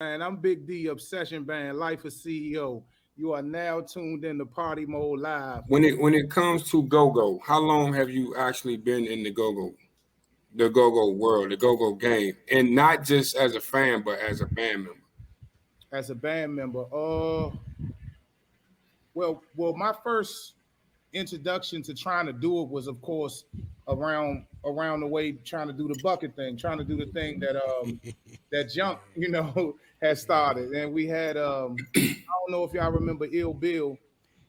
And I'm Big D, Obsession Band, Life of CEO. You are now tuned in to Party Mode Live. When it comes to go-go, how long have you actually been in the go-go world, the go-go game, and not just as a fan, but as a band member? As a band member, well, my first introduction to trying to do it was, of course, around the way trying to do the bucket thing, trying to do the thing that junk, had started. And we had I don't know if y'all remember Ill Bill.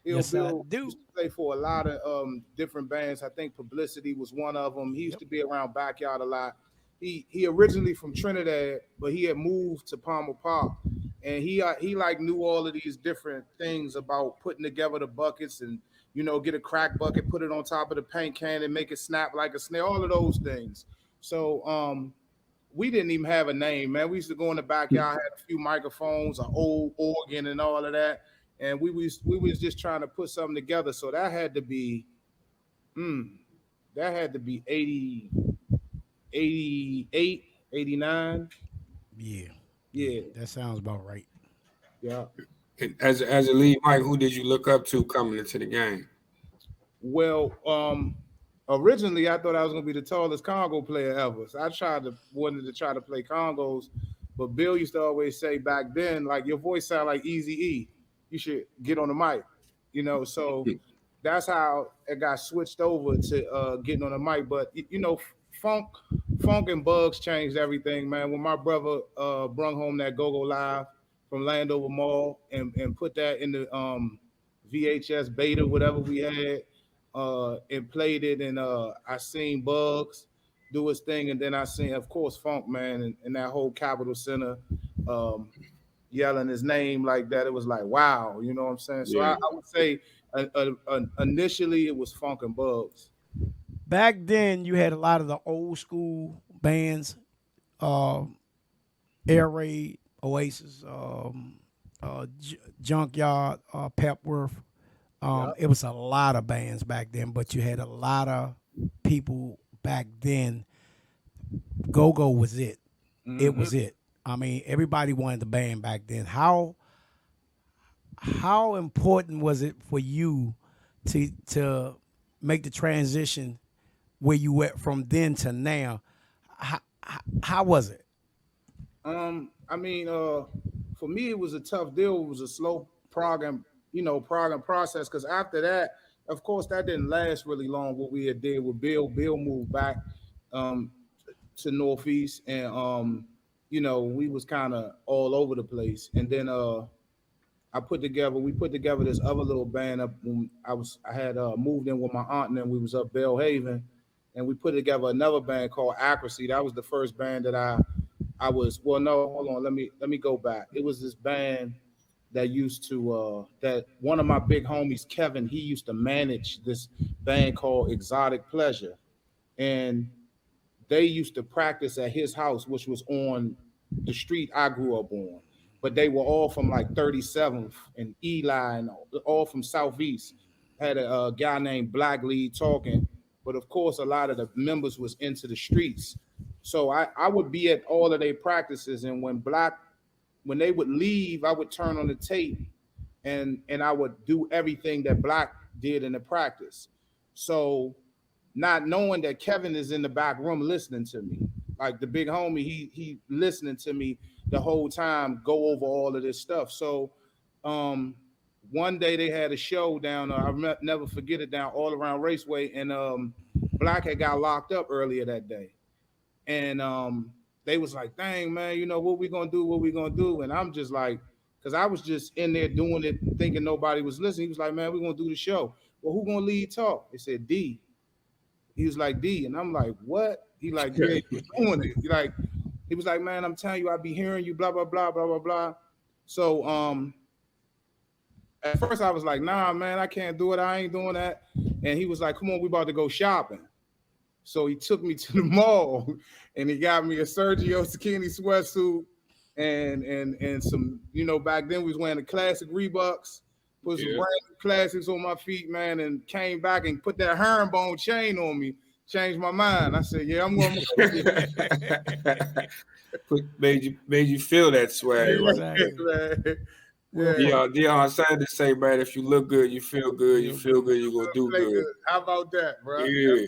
Ill Yes, I Bill do. used to play for a lot of different bands. I think Publicity was one of them. He used Yep. to be around Backyard a lot. He originally from Trinidad, but he had moved to Palmer Park, and he like knew all of these different things about putting together the buckets and get a crack bucket, put it on top of the paint can, and make it snap like a snail. All of those things. So we didn't even have a name, man. We used to go in the backyard, had a few microphones, an old organ, and all of that, and we was just trying to put something together. So mm, that had to be 80, 88, 89. Yeah, yeah, Yeah, that sounds about right. yeah. As a lead mic, who did you look up to coming into the game? Well, originally I thought I was gonna be the tallest Congo player ever. So I wanted to try to play Congos, but Bill used to always say back then, like your voice sound like Easy E. You should get on the mic, So that's how it got switched over to getting on the mic. But funk, funk and bugs changed everything, man. When my brother brung home that Go Go Live from Landover Mall and put that in the VHS beta, whatever we had, and played it, and I seen Bugs do his thing, and then I seen, of course, Funk Man and that whole Capitol Center um, yelling his name like that. It was like, wow, you know what I'm saying? So I, Yeah. I would say initially it was Funk and Bugs. Back then, you had a lot of the old school bands, um, Air Raid, Oasis, Junkyard, Pepworth. Yeah. It was a lot of bands back then, but you had a lot of people back then. Go Go was it. It Hmm. was it. I mean, everybody wanted the band back then. How important was it for you to make the transition where you went from then to now? How was it? I mean, for me, it was a tough deal. It was a slow program process. Because after that, of course, that didn't last really long. What we had did with Bill, Bill moved back um, to Northeast, and we was kind of all over the place. And then we put together this other little band up when I had moved in with my aunt, and then we was up Bell Haven, and we put together another band called Accuracy. That was the first band that I was. Well, no, hold on, let me go back. It was this band that used to that one of my big homies, Kevin, he used to manage this band called Exotic Pleasure, and they used to practice at his house, which was on the street I grew up on. But they were all from like 37th and Eli, and all from Southeast. Had a guy named Black Lead talking, but of course, a lot of the members was into the streets. So I would be at all of their practices, and when they would leave, I would turn on the tape, and I would do everything that Black did in the practice. So not knowing that Kevin is in the back room listening to me. Like the big homie, he listening to me the whole time, go over all of this stuff. So um one day they had a show down, never forget it, down all around Raceway, and Black had got locked up earlier that day. And they was like, dang man, what we gonna do, what we gonna do? And I'm just like, because I was just in there doing it thinking nobody was listening. He was like, man, we're gonna do the show. Well, who gonna lead talk? They said D. He was like, D, and I'm like, what? He like, yeah, you doing it. He was like, man, I'm telling you, I be hearing you, blah, blah, blah, blah, blah, blah. So at first I was like, nah, man, I can't do it. I ain't doing that. And he was like, come on, we about to go shopping. So he took me to the mall and he got me a Sergio Tacchini sweatsuit and some, back then we was wearing the classic Reeboks, put some Yeah. brand new classics on my feet, man, and came back and put that herringbone chain on me. changed my mind. I said, yeah, I'm going to made you feel that swag, right? Exactly. Yeah, Deion Sanders say, man, if you look good, you feel good. You feel good, you gonna do play good. good. How about that, bro? Yeah.